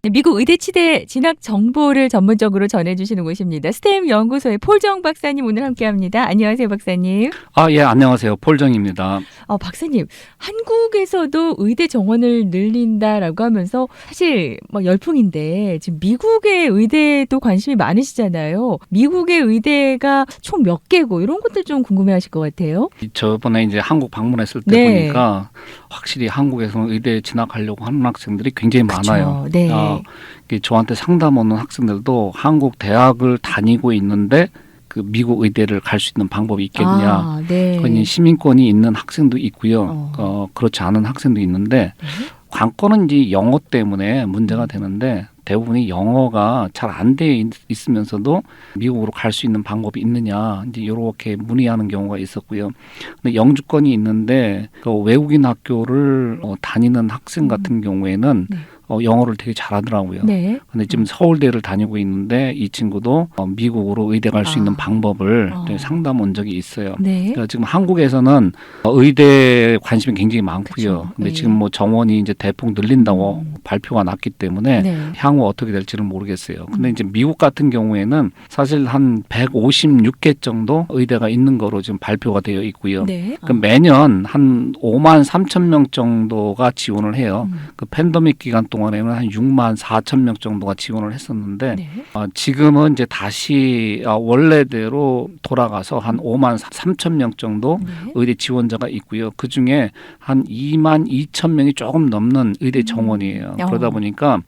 네, 미국 의대 치대 진학 정보를 전문적으로 전해주시는 곳입니다. 스템 연구소의 폴정 박사님 오늘 함께합니다. 안녕하세요, 박사님. 예, 안녕하세요. 폴정입니다. 박사님, 한국에서도 의대 정원을 늘린다라고 하면서 사실 열풍인데 지금 미국의 의대도 관심이 많으시잖아요. 미국의 의대가 총 몇 개고 이런 것들 좀 궁금해하실 것 같아요. 저번에 이제 한국 방문했을 때 네. 보니까 확실히 한국에서는 의대에 진학하려고 하는 학생들이 굉장히 많아요. 네. 저한테 상담 오는 학생들도 한국 대학을 다니고 있는데 그 미국 의대를 갈 수 있는 방법이 있겠냐. 네. 그러니 시민권이 있는 학생도 있고요. 그렇지 않은 학생도 있는데 관건은 이제 영어 때문에 문제가 되는데 대부분이 영어가 잘 안 돼 있으면서도 미국으로 갈 수 있는 방법이 있느냐 이제 이렇게 문의하는 경우가 있었고요. 근데 영주권이 있는데 그 외국인 학교를 다니는 학생 같은 경우에는 영어를 되게 잘하더라고요. 네. 근데 지금 서울대를 다니고 있는데 이 친구도 미국으로 의대 갈 수 있는 방법을 상담 온 적이 있어요. 네. 그러니까 지금 한국에서는 의대 관심이 굉장히 많고요. 그쵸. 근데 네. 지금 정원이 이제 대폭 늘린다고 발표가 났기 때문에 네. 향후 어떻게 될지는 모르겠어요. 근데 이제 미국 같은 경우에는 사실 한 156개 정도 의대가 있는 거로 지금 발표가 되어 있고요. 네. 그 매년 한 5만 3천 명 정도가 지원을 해요. 그 팬데믹 기간 동안에는 한 6만 4천 명 정도가 지원을 했었는데 네. 지금은 이제 다시 원래대로 돌아가서 한 5만 3천 명 정도 네. 의대 지원자가 있고요. 그 중에 한 2만 2천 명이 조금 넘는 의대 정원이에요. 그러다 보니까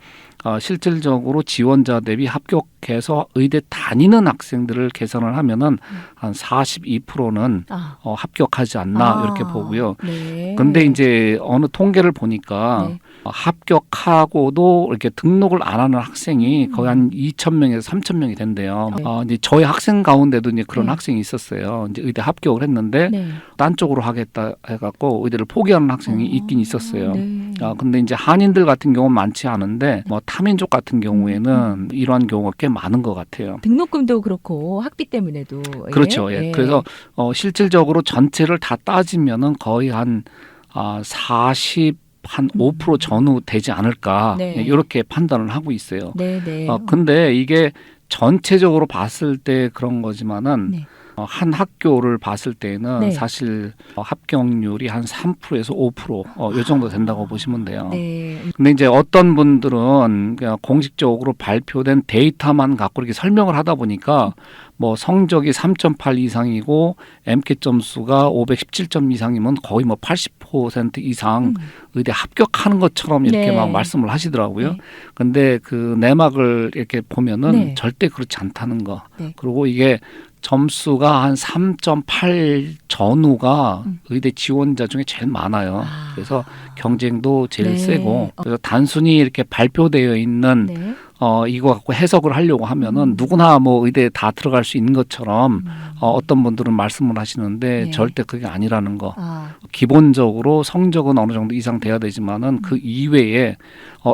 실질적으로 지원자 대비 합격해서 의대 다니는 학생들을 계산을 하면은 한 42%는 합격하지 않나 이렇게 보고요. 네. 근데 이제 어느 통계를 보니까 네. 합격하고도 이렇게 등록을 안 하는 학생이 거의 한 2,000명에서 3,000명이 된대요. 네. 이제 저희 학생 가운데도 이제 그런 네. 학생이 있었어요. 이제 의대 합격을 했는데 네. 딴 쪽으로 하겠다 해갖고 의대를 포기하는 학생이 있긴 있었어요. 네. 근데 이제 한인들 같은 경우는 많지 않은데 타민족 같은 경우에는 이러한 경우가 꽤 많은 것 같아요. 등록금도 그렇고 학비 때문에도 그렇죠. 예. 그래서 실질적으로 전체를 다 따지면은 거의 한 5% 전후 되지 않을까 네. 이렇게 판단을 하고 있어요. 네. 네. 근데 이게 전체적으로 봤을 때 그런 거지만은 네. 한 학교를 봤을 때는 네. 사실 합격률이 한 3%에서 5% 이 정도 된다고 보시면 돼요. 네. 근데 이제 어떤 분들은 그냥 공식적으로 발표된 데이터만 갖고 이렇게 설명을 하다 보니까 뭐 성적이 3.8 이상이고 MCAT 점수가 517점 이상이면 거의 뭐 80% 이상 의대 합격하는 것처럼 이렇게 네. 막 말씀을 하시더라고요. 네. 근데 그 내막을 이렇게 보면은 네. 절대 그렇지 않다는 거. 네. 그리고 이게 점수가 한 3.8 전후가 의대 지원자 중에 제일 많아요. 그래서 경쟁도 제일 네. 세고 그래서 단순히 이렇게 발표되어 있는 네. 이거 갖고 해석을 하려고 하면은 누구나 뭐 의대에 다 들어갈 수 있는 것처럼 어떤 분들은 말씀을 하시는데 네. 절대 그게 아니라는 거. 기본적으로 성적은 어느 정도 이상 돼야 되지만은 그 이외에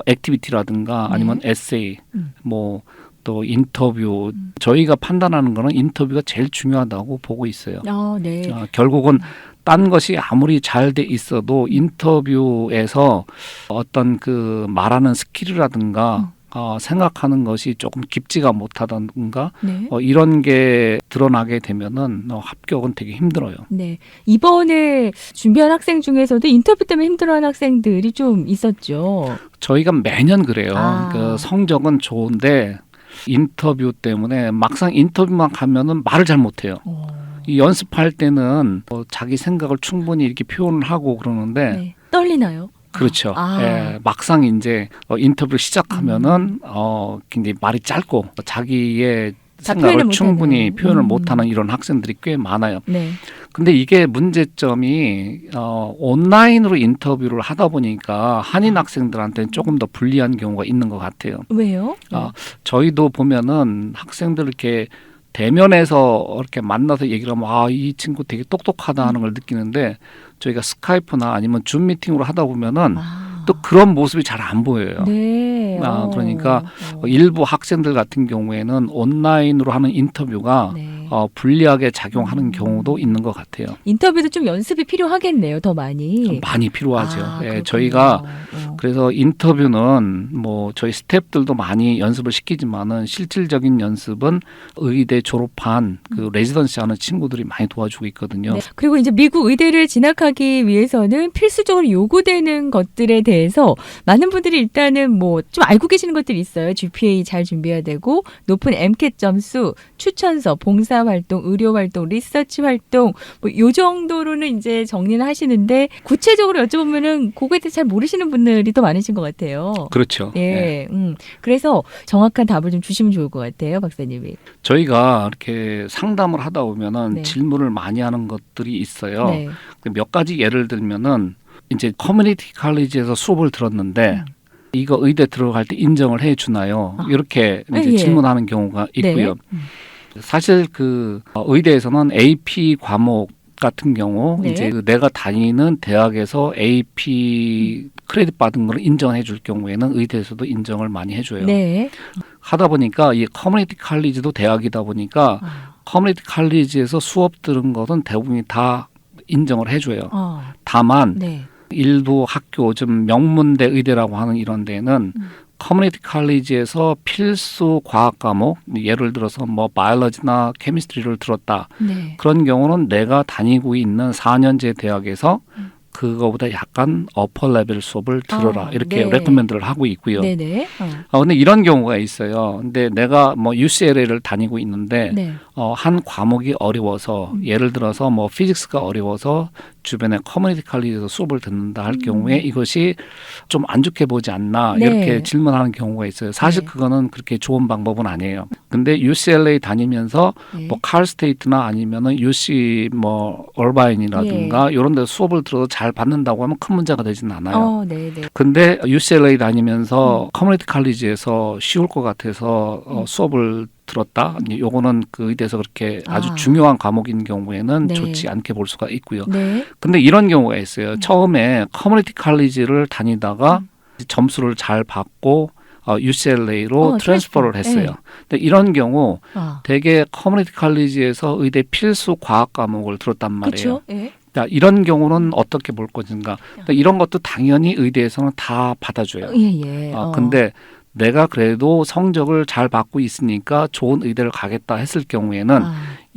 액티비티라든가 아니면 에세이 뭐 또 인터뷰 저희가 판단하는 거는 인터뷰가 제일 중요하다고 보고 있어요. 네. 결국은 딴 것이 아무리 잘 돼 있어도 인터뷰에서 어떤 그 말하는 스킬이라든가 생각하는 것이 조금 깊지가 못하던가 네. 이런 게 드러나게 되면은 합격은 되게 힘들어요. 네. 이번에 준비한 학생 중에서도 인터뷰 때문에 힘들어하는 학생들이 좀 있었죠. 저희가 매년 그래요. 그 성적은 좋은데 인터뷰 때문에 막상 인터뷰만 가면은 말을 잘 못해요. 이 연습할 때는 자기 생각을 충분히 이렇게 표현을 하고 그러는데 네. 떨리나요? 그렇죠. 예, 막상 이제 인터뷰를 시작하면은 굉장히 말이 짧고 자기의 생각을 충분히 표현을 못하는 이런 학생들이 꽤 많아요. 네. 근데 이게 문제점이 온라인으로 인터뷰를 하다 보니까 한인 학생들한테는 조금 더 불리한 경우가 있는 것 같아요. 왜요? 저희도 보면은 학생들 이렇게 대면에서 이렇게 만나서 얘기를 하면 이 친구 되게 똑똑하다 하는 걸 느끼는데 저희가 스카이프나 아니면 줌 미팅으로 하다 보면은 또 그런 모습이 잘 안 보여요. 네. 그러니까 일부 학생들 같은 경우에는 온라인으로 하는 인터뷰가 네. 불리하게 작용하는 경우도 있는 것 같아요. 인터뷰도 좀 연습이 필요하겠네요. 더 많이. 좀 많이 필요하죠. 그렇군요. 저희가 그래서 인터뷰는 뭐 저희 스태프들도 많이 연습을 시키지만은 실질적인 연습은 의대 졸업한 그 레지던시 하는 친구들이 많이 도와주고 있거든요. 네. 그리고 이제 미국 의대를 진학하기 위해서는 필수적으로 요구되는 것들에 대해서 많은 분들이 일단은 뭐 좀 알고 계시는 것들이 있어요. GPA 잘 준비해야 되고 높은 MCAT 점수, 추천서, 봉사활동, 의료활동, 리서치활동 뭐 요 정도로는 이제 정리는 하시는데 구체적으로 여쭤보면은 그거에 대해 잘 모르시는 분들이 더 많으신 것 같아요. 그렇죠. 예, 그래서 정확한 답을 좀 주시면 좋을 것 같아요, 박사님이. 저희가 이렇게 상담을 하다 보면은 네. 질문을 많이 하는 것들이 있어요. 네. 몇 가지 예를 들면은 이제 커뮤니티 칼리지에서 수업을 들었는데 이거 의대 들어갈 때 인정을 해 주나요? 이렇게 이제 예. 질문하는 경우가 있고요. 네. 사실 그 의대에서는 AP 과목 같은 경우 네. 이제 그 내가 다니는 대학에서 AP 크레딧 받은 걸 인정해 줄 경우에는 의대에서도 인정을 많이 해줘요. 네. 하다 보니까 이 커뮤니티 칼리지도 대학이다 보니까 커뮤니티 칼리지에서 수업 들은 것은 대부분이 다 인정을 해줘요. 다만 네. 일부 학교 좀 명문대 의대라고 하는 이런 데는 커뮤니티 칼리지에서 필수 과학 과목 예를 들어서 뭐 바이올로지나 케미스트리를 들었다. 네. 그런 경우는 내가 다니고 있는 4년제 대학에서 그거보다 약간 어퍼 레벨 수업을 들어라. 이렇게 네. 레코멘드를 하고 있고요. 네네. 근데 이런 경우가 있어요. 근데 내가 뭐 UCLA를 다니고 있는데 네. 한 과목이 어려워서 예를 들어서 뭐 피직스가 어려워서 주변에 커뮤니티 칼리지에서 수업을 듣는다 할 경우에 이것이 좀 안 좋게 보지 않나 네. 이렇게 질문하는 경우가 있어요. 사실 네. 그거는 그렇게 좋은 방법은 아니에요. 근데 UCLA 다니면서 네. 뭐 칼스테이트나 아니면은 UC 뭐 얼바인이라든가 이런 데 수업을 들어도 잘 받는다고 하면 큰 문제가 되지는 않아요. 네네. 근데 UCLA 다니면서 커뮤니티 칼리지에서 쉬울 것 같아서 수업을 들었다. 요거는 그 의대에서 그렇게 아주 중요한 과목인 경우에는 네. 좋지 않게 볼 수가 있고요. 네. 근데 이런 경우가 있어요. 처음에 커뮤니티 칼리지를 다니다가 점수를 잘 받고 UCLA로 트랜스퍼를 했어요. 네. 근데 이런 경우 아. 대개 커뮤니티 칼리지에서 의대 필수 과학 과목을 들었단 말이에요. 그렇죠. 예. 그러니까 이런 경우는 어떻게 볼 것인가. 그러니까 이런 것도 당연히 의대에서는 다 받아줘요. 예. 근데 내가 그래도 성적을 잘 받고 있으니까 좋은 의대를 가겠다 했을 경우에는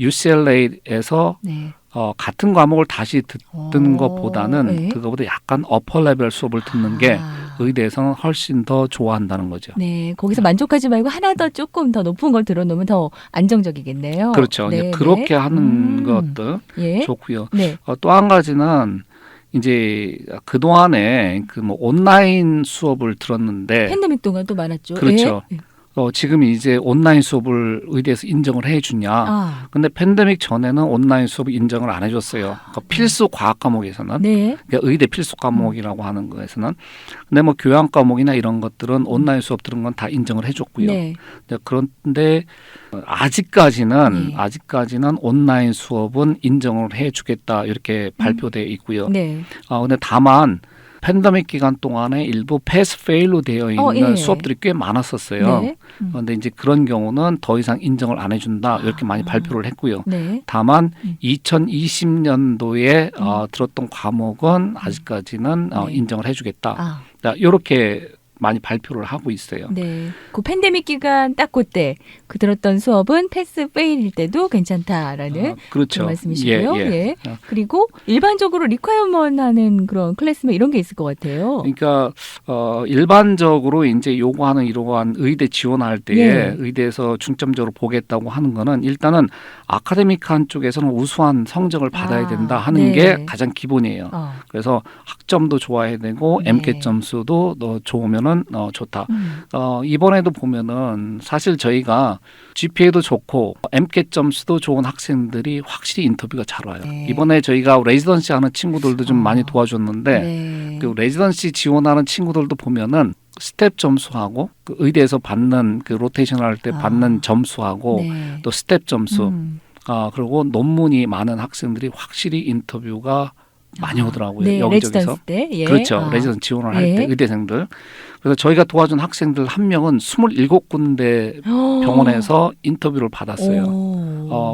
UCLA에서 네. 같은 과목을 다시 듣는 것보다는 네. 그거보다 약간 어퍼 레벨 수업을 듣는 게 의대에서는 훨씬 더 좋아한다는 거죠. 네, 거기서 만족하지 말고 하나 더 조금 더 높은 걸 들어놓으면 더 안정적이겠네요. 그렇죠. 네, 이제 그렇게 하는 것도 예. 좋고요. 네. 또 한 가지는 이제 그 동안에 그 뭐 온라인 수업을 들었는데 팬데믹 동안 또 많았죠. 그렇죠. 예. 지금 이제 온라인 수업을 의대에서 인정을 해주냐. 근데 팬데믹 전에는 온라인 수업을 인정을 안 해줬어요. 그러니까 필수 과학 과목에서는. 네. 그러니까 의대 필수 과목이라고 하는 거에서는. 근데 뭐 교양 과목이나 이런 것들은 온라인 수업 들은 건 다 인정을 해줬고요. 네. 그런데 아직까지는 네. 온라인 수업은 인정을 해주겠다 이렇게 발표되어 있고요. 네. 근데 다만 팬데믹 기간 동안에 일부 패스 페일로 되어 있는 예. 수업들이 꽤 많았었어요. 네. 그런데 이제 그런 경우는 더 이상 인정을 안 해준다 이렇게 많이 발표를 했고요. 네. 다만 2020년도에 들었던 과목은 아직까지는 인정을 해주겠다. 이렇게 많이 발표를 하고 있어요. 네. 그 팬데믹 기간 딱 그때 그 들었던 수업은 패스 페일일 때도 괜찮다라는 그렇죠. 그런 말씀이시고요. 예. 그리고 일반적으로 리퀘어먼 하는 그런 클래스면 이런 게 있을 것 같아요. 그러니까 일반적으로 이제 요구하는 이러한 의대 지원할 때에 의대에서 중점적으로 보겠다고 하는 거는 일단은 아카데믹한 쪽에서는 우수한 성적을 받아야 된다 하는 게 가장 기본이에요. 그래서 학점도 좋아야 되고 MCAT 점수도 더 좋으면은 좋다. 이번에도 보면은 사실 저희가 GPA도 좋고 MCAT 점수도 좋은 학생들이 확실히 인터뷰가 잘 와요. 이번에 저희가 레지던시 하는 친구들도 좀 많이 도와줬는데 그 레지던시 지원하는 친구들도 보면은 스텝 점수하고 그 의대에서 받는 그 로테이션 할 때 받는 점수하고 또 스텝 점수 그리고 논문이 많은 학생들이 확실히 인터뷰가 많이 오더라고요. 네, 여기저기서. 레지던스 때. 예. 그렇죠. 레지던스 지원을 할 때 예. 의대생들. 그래서 저희가 도와준 학생들 한 명은 27군데 병원에서 인터뷰를 받았어요.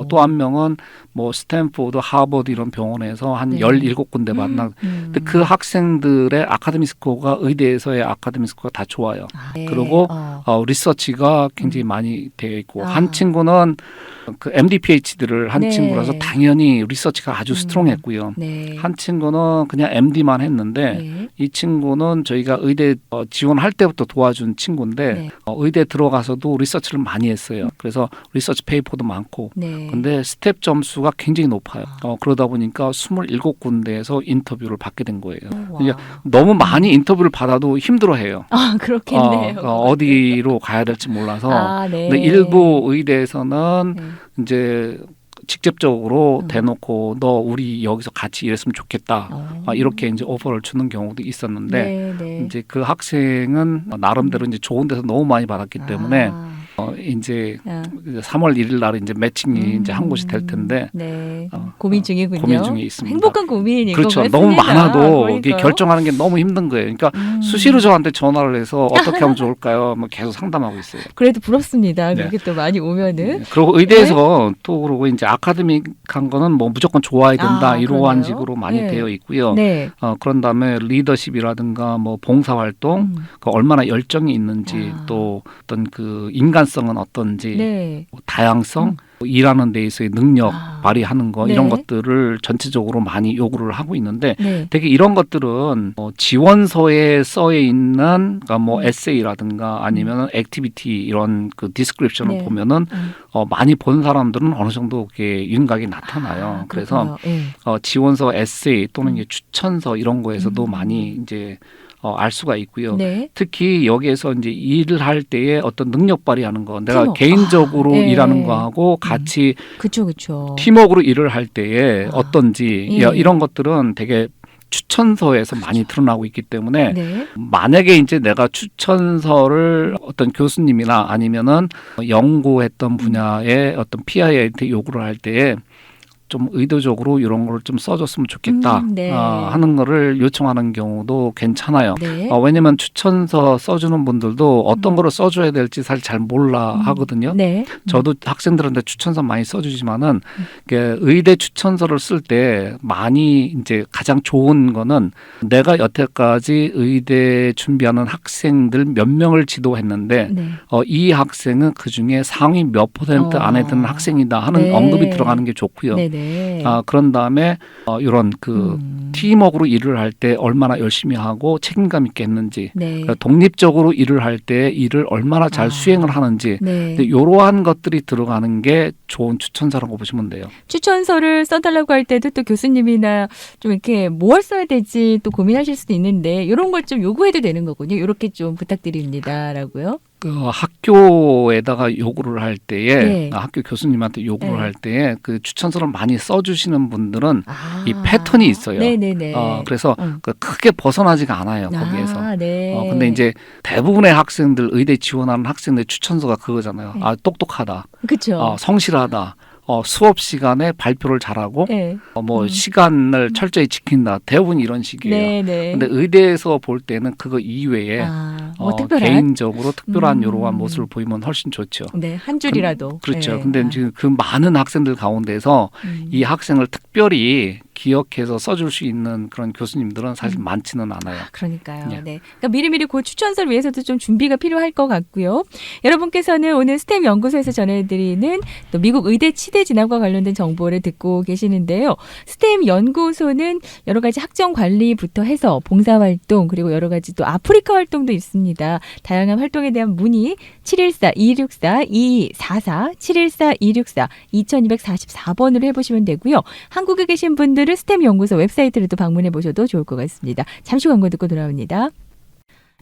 또 한 명은 뭐 스탠포드, 하버드 이런 병원에서 한 네. 17군데 만나. 근데 그 학생들의 아카데미 스코어가 의대에서의 아카데미 스코어가 다 좋아요. 네. 그리고 리서치가 굉장히 많이 되어 있고 아. 한 친구는 그 MD, PhD를 한 네. 친구라서 당연히 리서치가 아주 스트롱했고요. 네. 한 친구는 그냥 MD만 했는데 네. 이 친구는 저희가 의대 지원할 때부터 도와준 친구인데 네. 의대 들어가서도 리서치를 많이 했어요. 그래서 리서치 페이퍼도 많고 네. 근데 스텝 점수가 굉장히 높아요. 그러다 보니까 27군데에서 인터뷰를 받게 된 거예요. 와. 너무 많이 인터뷰를 받아도 힘들어해요. 아, 그렇겠네요. 어디로 가야 될지 몰라서. 아, 네. 근데 일부 의대에서는 네. 이제 직접적으로 음. 대놓고 너 우리 여기서 같이 일했으면 좋겠다. 이렇게 이제 오퍼를 주는 경우도 있었는데 네, 네. 이제 그 학생은 나름대로 이제 좋은 데서 너무 많이 받았기 때문에 아. 이제 아. 3월 1일 날 이제 매칭이 이제 한 곳이 될 텐데 네. 어, 고민 중이군요. 고민 중에 있습니다. 행복한 고민인 그렇죠. 것 너무 같습니다. 많아도 이게 그러니까요. 결정하는 게 너무 힘든 거예요. 그러니까 수시로 저한테 전화를 해서 어떻게 하면 좋을까요? 뭐 계속 상담하고 있어요. 그래도 부럽습니다. 네. 그렇게 또 많이 오면은. 네. 그리고 의대에서 또 그러고 이제 아카데믹한 거는 뭐 무조건 좋아야 된다 이러한 그러네요. 식으로 많이 네. 되어 있고요. 네. 그런 다음에 리더십이라든가 뭐 봉사활동 그 얼마나 열정이 있는지 아. 또 어떤 그 인간성은 어떤지 네. 다양성 뭐 일하는 데 있어의 능력 아. 발휘하는 거 네. 이런 것들을 전체적으로 많이 요구를 하고 있는데 네. 되게 이런 것들은 뭐 지원서에 써 있는 그러니까 뭐 에세이라든가 아니면 액티비티 이런 그 디스크립션을 네. 보면은 많이 본 사람들은 어느 정도 이렇게 윤곽이 나타나요. 아, 그래서 그렇군요. 네. 지원서 에세이 또는 이제 추천서 이런 거에서도 많이 이제 알 수가 있고요. 네. 특히 여기에서 이제 일을 할 때에 어떤 능력 발휘하는 거, 내가 팀워크. 개인적으로 네. 일하는 거하고 같이 그렇죠. 팀워크로 일을 할 때에 어떤지 예. 이런 것들은 되게 추천서에서 많이 드러나고 있기 때문에 네. 만약에 이제 내가 추천서를 어떤 교수님이나 아니면은 연구했던 분야의 어떤 PI한테 요구를 할 때에 좀 의도적으로 이런 걸 좀 써줬으면 좋겠다 네. 하는 거를 요청하는 경우도 괜찮아요. 네. 왜냐하면 추천서 써주는 분들도 어떤 거를 써줘야 될지 사실 잘 몰라 하거든요. 네. 저도 학생들한테 추천서 많이 써주지만은 이게 의대 추천서를 쓸 때 많이 이제 가장 좋은 거는 내가 여태까지 의대 준비하는 학생들 몇 명을 지도했는데 네. 이 학생은 그 중에 상위 몇 % 안에 드는 학생이다 하는 네. 언급이 들어가는 게 좋고요. 네네. 그런 다음에 이런 그 팀워크로 일을 할 때 얼마나 열심히 하고 책임감 있게 했는지 네. 그러니까 독립적으로 일을 할 때 일을 얼마나 잘 수행을 하는지 네. 이러한 것들이 들어가는 게 좋은 추천서라고 보시면 돼요. 추천서를 써달라고 할 때도 또 교수님이나 좀 이렇게 뭘 써야 될지 또 고민하실 수도 있는데 이런 걸 좀 요구해도 되는 거군요. 이렇게 좀 부탁드립니다라고요. 학교에다가 요구를 할 때에 네. 학교 교수님한테 요구를 네. 할 때에 그 추천서를 많이 써주시는 분들은 아. 이 패턴이 있어요. 네네네. 그래서 그 크게 벗어나지가 않아요 거기에서. 아, 네. 근데 이제 대부분의 학생들 의대 지원하는 학생들 추천서가 그거잖아요. 네. 똑똑하다, 그렇죠. 성실하다. 수업 시간에 발표를 잘하고 네. 뭐 시간을 철저히 지킨다. 대부분 이런 식이에요. 네네. 근데 의대에서 볼 때는 그거 이외에 뭐 특별한 개인적으로 특별한 이러한 모습을 보이면 훨씬 좋죠. 네, 한 줄이라도. 그렇죠. 네. 근데 지금 그 많은 학생들 가운데서 이 학생을 특별히 기억해서 써줄 수 있는 그런 교수님들은 사실 많지는 않아요. 그러니까요. 예. 네. 그러니까 미리미리 그 추천서를 위해서도 좀 준비가 필요할 것 같고요. 여러분께서는 오늘 스템 연구소에서 전해드리는 또 미국 의대 치대 진학과 관련된 정보를 듣고 계시는데요. 스템 연구소는 여러 가지 학점 관리부터 해서 봉사활동 그리고 여러 가지 또 아프리카 활동도 있습니다. 다양한 활동에 대한 문의 714-264-2244 714-264-2244번으로 해보시면 되고요. 한국에 계신 분들은 스템 연구소 웹사이트를 또 방문해 보셔도 좋을 것 같습니다. 잠시 광고 듣고 돌아옵니다.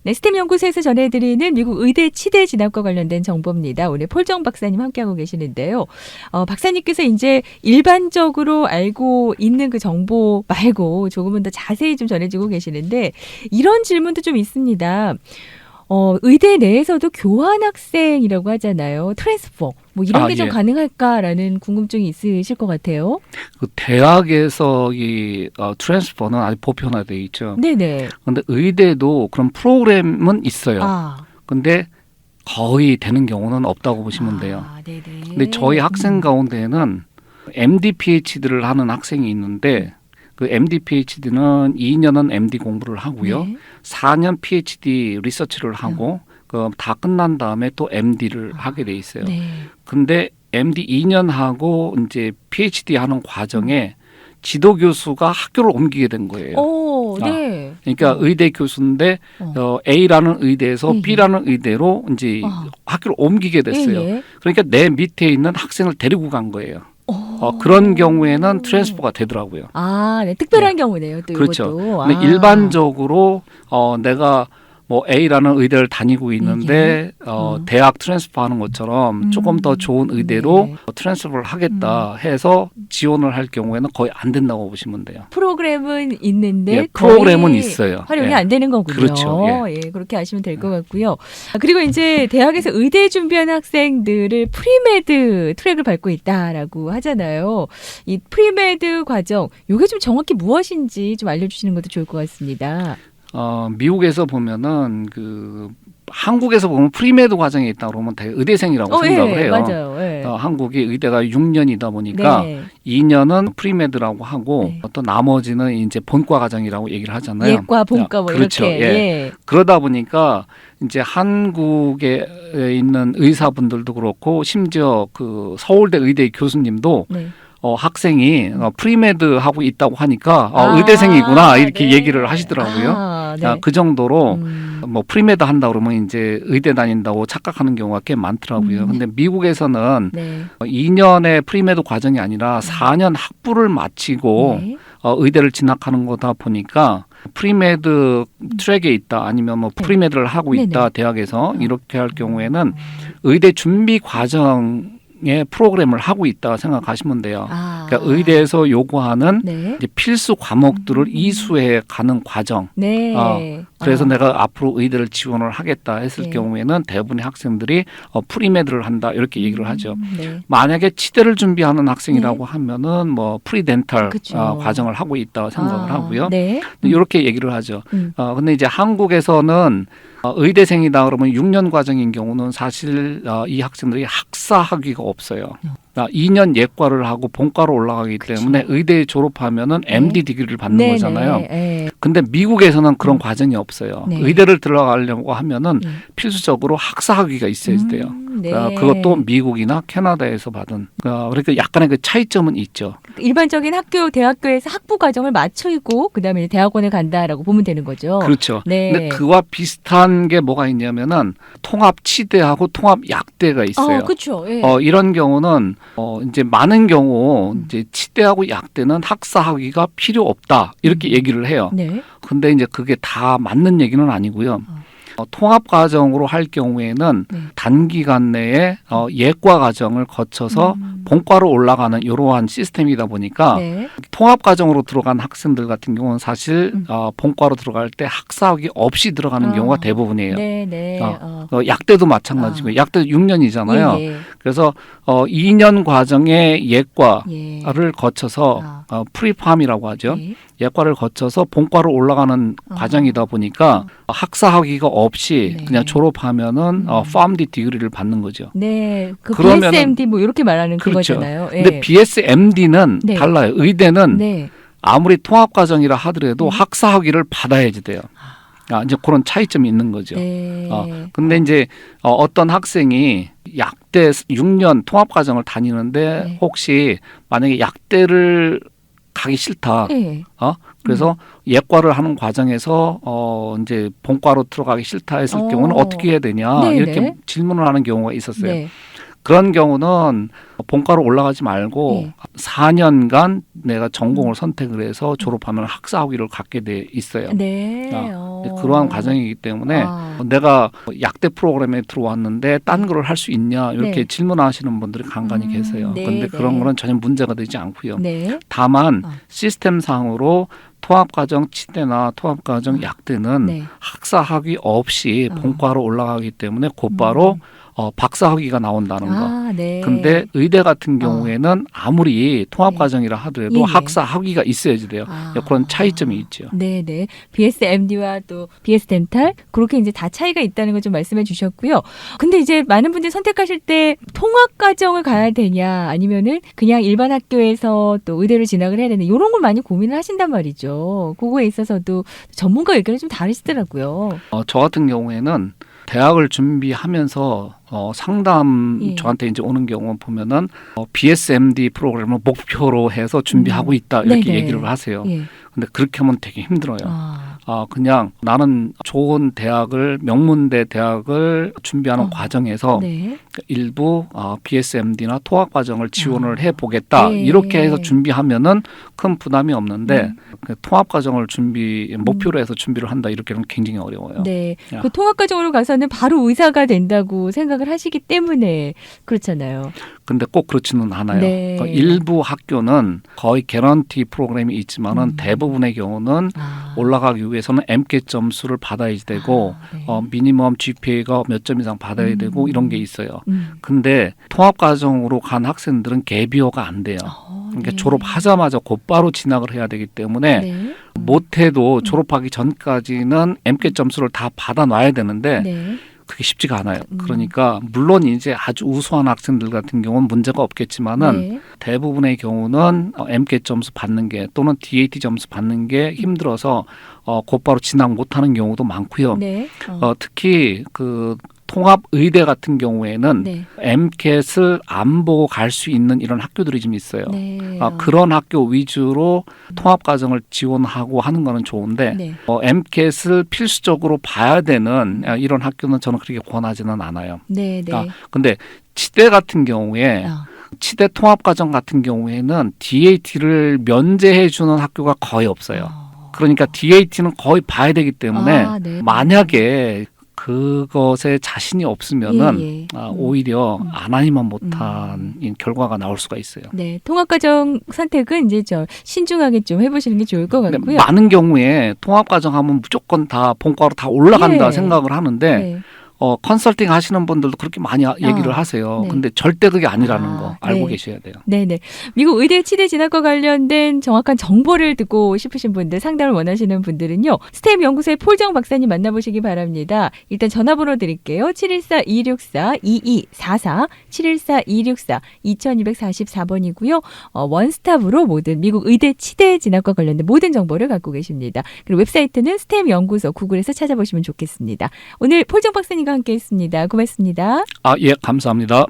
네, 스템 연구소에서 전해드리는 미국 의대 치대 진학과 관련된 정보입니다. 오늘 폴정 박사님 함께하고 계시는데요. 박사님께서 이제 일반적으로 알고 있는 그 정보 말고 조금은 더 자세히 좀 전해주고 계시는데 이런 질문도 좀 있습니다. 의대 내에서도 교환 학생이라고 하잖아요. 트랜스퍼. 뭐 이런 게 좀 예. 가능할까라는 궁금증이 있으실 것 같아요. 그 대학에서 이 트랜스퍼는 아직 보편화되어 있죠. 네네. 그런데 의대도 그런 프로그램은 있어요. 아. 근데 거의 되는 경우는 없다고 보시면 돼요. 네네. 근데 저희 학생 가운데에는 MD, PhD를 하는 학생이 있는데 그 MD, PhD는 2년은 MD 공부를 하고요. 네. 4년 PhD 리서치를 하고 그 다 끝난 다음에 또 MD를 하게 돼 있어요. 네. 근데 MD 2년 하고 이제 PhD 하는 과정에 지도 교수가 학교를 옮기게 된 거예요. 네. 그러니까 의대 교수인데 A라는 의대에서 예, 예. B라는 의대로 이제 학교를 옮기게 됐어요. 예, 예. 그러니까 내 밑에 있는 학생을 데리고 간 거예요. 그런 경우에는 트랜스퍼가 되더라고요. 네. 특별한 경우네요. 또 그렇죠. 이것도. 근데 일반적으로 내가 뭐 A라는 의대를 다니고 있는데 대학 트랜스퍼 하는 것처럼 조금 더 좋은 의대로 네. 트랜스퍼를 하겠다 해서 지원을 할 경우에는 거의 안 된다고 보시면 돼요. 프로그램은 있는데 예, 프로그램은 거의 있어요. 활용이 예. 안 되는 거군요. 그렇죠. 예, 그렇게 아시면 될 것 같고요. 그리고 이제 대학에서 의대 준비하는 학생들을 프리메드 트랙을 밟고 있다라고 하잖아요. 이 프리메드 과정, 이게 좀 정확히 무엇인지 좀 알려주시는 것도 좋을 것 같습니다. 미국에서 보면은 한국에서 보면 프리메드 과정에 있다 그러면 되게 의대생이라고 생각을 예, 해요. 맞아요. 예. 한국이 의대가 6년이다 보니까 네. 2년은 프리메드라고 하고 네. 또 나머지는 이제 본과 과정이라고 얘기를 하잖아요. 예과, 본과 뭐 그렇죠. 이렇게. 예. 그러다 보니까 이제 한국에 있는 의사분들도 그렇고 심지어 그 서울대 의대 교수님도 네. 학생이 프리메드 하고 있다고 하니까 의대생이구나 이렇게 네. 얘기를 하시더라고요. 네. 그 정도로 뭐 프리메드 한다 그러면 이제 의대 다닌다고 착각하는 경우가 꽤 많더라고요. 근데 미국에서는 네. 2년의 프리메드 과정이 아니라 4년 학부를 마치고 네. 의대를 진학하는 거다 보니까 프리메드 트랙에 있다 아니면 뭐 프리메드를 하고 있다 네네. 대학에서 이렇게 할 경우에는 의대 준비 과정 의 프로그램을 하고 있다 생각하시면 돼요. 그러니까 의대에서 요구하는 네. 이제 필수 과목들을 이수해 가는 과정. 네. 그래서 내가 앞으로 의대를 지원을 하겠다 했을 네. 경우에는 대부분의 학생들이 프리메드를 한다 이렇게 얘기를 하죠. 네. 만약에 치대를 준비하는 학생이라고 하면은 뭐 프리덴탈 그쵸. 과정을 하고 있다 생각을 하고요. 네. 이렇게 얘기를 하죠. 근데 이제 한국에서는 의대생이다 그러면 6년 과정인 경우는 사실 이 학생들이 학사 학위가 없어요. 2년 예과를 하고 본과로 올라가기 때문에 의대 졸업하면은 MD 디그리를 받는 거잖아요. 네. 근데 미국에서는 그런 과정이 없어요. 네. 의대를 들어가려고 하면은 필수적으로 학사 학위가 있어야 돼요. 네. 그것도 미국이나 캐나다에서 받은. 그러니까 약간의 그 차이점은 있죠. 일반적인 학교, 대학교에서 학부 과정을 마치고 그다음에 이제 대학원을 간다라고 보면 되는 거죠. 그렇죠. 네. 근데 그와 비슷한 게 뭐가 있냐면은 통합 치대하고 통합 약대가 있어요. 그렇죠. 예. 이런 경우는 이제 많은 경우 이제 치대하고 약대는 학사 학위가 필요 없다 이렇게 얘기를 해요. 네. 근데 이제 그게 다 맞는 얘기는 아니고요. 통합 과정으로 할 경우에는 네. 단기간 내에 예과 과정을 거쳐서 본과로 올라가는 이러한 시스템이다 보니까 네. 통합 과정으로 들어간 학생들 같은 경우는 사실 본과로 들어갈 때 학사학위 없이 들어가는 경우가 대부분이에요. 네. 약대도 마찬가지고 약대도 6년이잖아요. 예. 그래서 2년 과정의 예과를 예. 거쳐서 프리팜이라고 하죠. 예. 예과를 거쳐서 본과로 올라가는 과정이다 보니까 학사 학위가 없이 네. 그냥 졸업하면은 PharmD 디그리를 받는 거죠. 네. 그 그러면은- BSMD 뭐 이렇게 말하는 그렇죠. 그거잖아요. 예. 근데 BSMD는 네. 달라요. 의대는 네. 아무리 통합 과정이라 하더라도 학사 학위를 받아야지 돼요. 이제 그런 차이점이 있는 거죠. 네. 근데 이제 어떤 학생이 약대 6년 통합 과정을 다니는데 네. 혹시 만약에 약대를 가기 싫다. 예. 그래서 예과를 하는 과정에서 이제 본과로 들어가기 싫다 했을 경우는 어떻게 해야 되냐 네네. 이렇게 질문을 하는 경우가 있었어요. 네. 그런 경우는 본과로 올라가지 말고 네. 4년간 내가 전공을 선택을 해서 졸업하면 학사 학위를 갖게 돼 있어요. 네. 그러한 과정이기 때문에 내가 약대 프로그램에 들어왔는데 딴 거를 할 수 있냐 이렇게 네. 질문하시는 분들이 간간히 계세요. 네, 그런데 네. 그런 거는 전혀 문제가 되지 않고요. 네. 다만 시스템상으로 통합과정 치대나 통합과정 약대는 네. 학사 학위 없이 어. 본과로 올라가기 때문에 곧바로 박사 학위가 나온다는 거. 아, 네. 근데 의대 같은 경우에는 아무리 통합과정이라 하더라도 예, 예. 학사 학위가 있어야지 돼요. 아. 그런 차이점이 있죠. 네네. BSMD와 또 BS덴탈 그렇게 이제 다 차이가 있다는 걸 좀 말씀해 주셨고요. 근데 이제 많은 분들이 선택하실 때 통합과정을 가야 되냐 아니면은 그냥 일반 학교에서 또 의대를 진학을 해야 되냐 이런 걸 많이 고민을 하신단 말이죠. 그거에 있어서도 전문가 의견이 좀 다르시더라고요. 저 같은 경우에는 대학을 준비하면서 상담 예. 저한테 이제 오는 경우 보면은 BSMD 프로그램을 목표로 해서 준비하고 있다 이렇게 네네. 얘기를 하세요. 예. 근데 그렇게 하면 되게 힘들어요. 아. 그냥 나는 좋은 대학을 명문대 대학을 준비하는 과정에서 네. 일부 BSMD나 통합 과정을 지원을 해 보겠다 예. 이렇게 해서 준비하면은 큰 부담이 없는데 그 통합 과정을 목표로 해서 준비를 한다 이렇게는 굉장히 어려워요. 네. 야. 그 통합과정으로 가서는 바로 의사가 된다고 생각을 하시기 때문에 그렇잖아요. 근데 꼭 그렇지는 않아요. 네. 그러니까 일부 학교는 거의 개런티 프로그램이 있지만은 대부분의 경우는 아. 올라가기 위해서는 MCAT 점수를 받아야 되고 네. 미니멈 GPA가 몇 점 이상 받아야 되고 이런 게 있어요. 근데 통합 과정으로 간 학생들은 갭이어가 안 돼요. 그러니까 네. 졸업하자마자 곧바로 진학을 해야 되기 때문에 네. 못해도 졸업하기 전까지는 MCAT 점수를 다 받아놔야 되는데 네. 그게 쉽지가 않아요. 그러니까 물론 이제 아주 우수한 학생들 같은 경우는 문제가 없겠지만은 네. 대부분의 경우는 MCAT 점수 받는 게 또는 DAT 점수 받는 게 힘들어서 곧바로 진학 못하는 경우도 많고요. 네. 특히 그 통합 의대 같은 경우에는 네. MCAT을 안 보고 갈 수 있는 이런 학교들이 좀 있어요. 네. 그런 학교 위주로 통합 과정을 지원하고 하는 거는 좋은데 네. MCAT을 필수적으로 봐야 되는 이런 학교는 저는 그렇게 권하지는 않아요. 네. 네. 근데 치대 같은 경우에 아. 치대 통합 과정 같은 경우에는 DAT를 면제해 주는 학교가 거의 없어요. 그러니까 DAT는 거의 봐야 되기 때문에 아, 네. 만약에 그것에 자신이 없으면은 예, 예. 오히려 안 아니면 못한 결과가 나올 수가 있어요. 네. 통합과정 선택은 이제 신중하게 좀 해보시는 게 좋을 것 근데 같고요. 많은 경우에 통합 과정 하면 무조건 다 본과로 다 올라간다 예. 생각을 하는데 네. 컨설팅 하시는 분들도 그렇게 많이 얘기를 하세요. 네. 근데 절대 그게 아니라는 아, 거 알고 네. 계셔야 돼요. 네네. 미국 의대 치대 진학과 관련된 정확한 정보를 듣고 싶으신 분들, 상담을 원하시는 분들은요. 스템 연구소의 폴정 박사님 만나보시기 바랍니다. 일단 전화번호 드릴게요. 714-264-2244, 714-264-2244번이고요. 원스톱으로 모든 미국 의대 치대 진학과 관련된 모든 정보를 갖고 계십니다. 그리고 웹사이트는 스템 연구소 구글에서 찾아보시면 좋겠습니다. 오늘 폴정 박사님과 함께했습니다. 고맙습니다. 예, 감사합니다.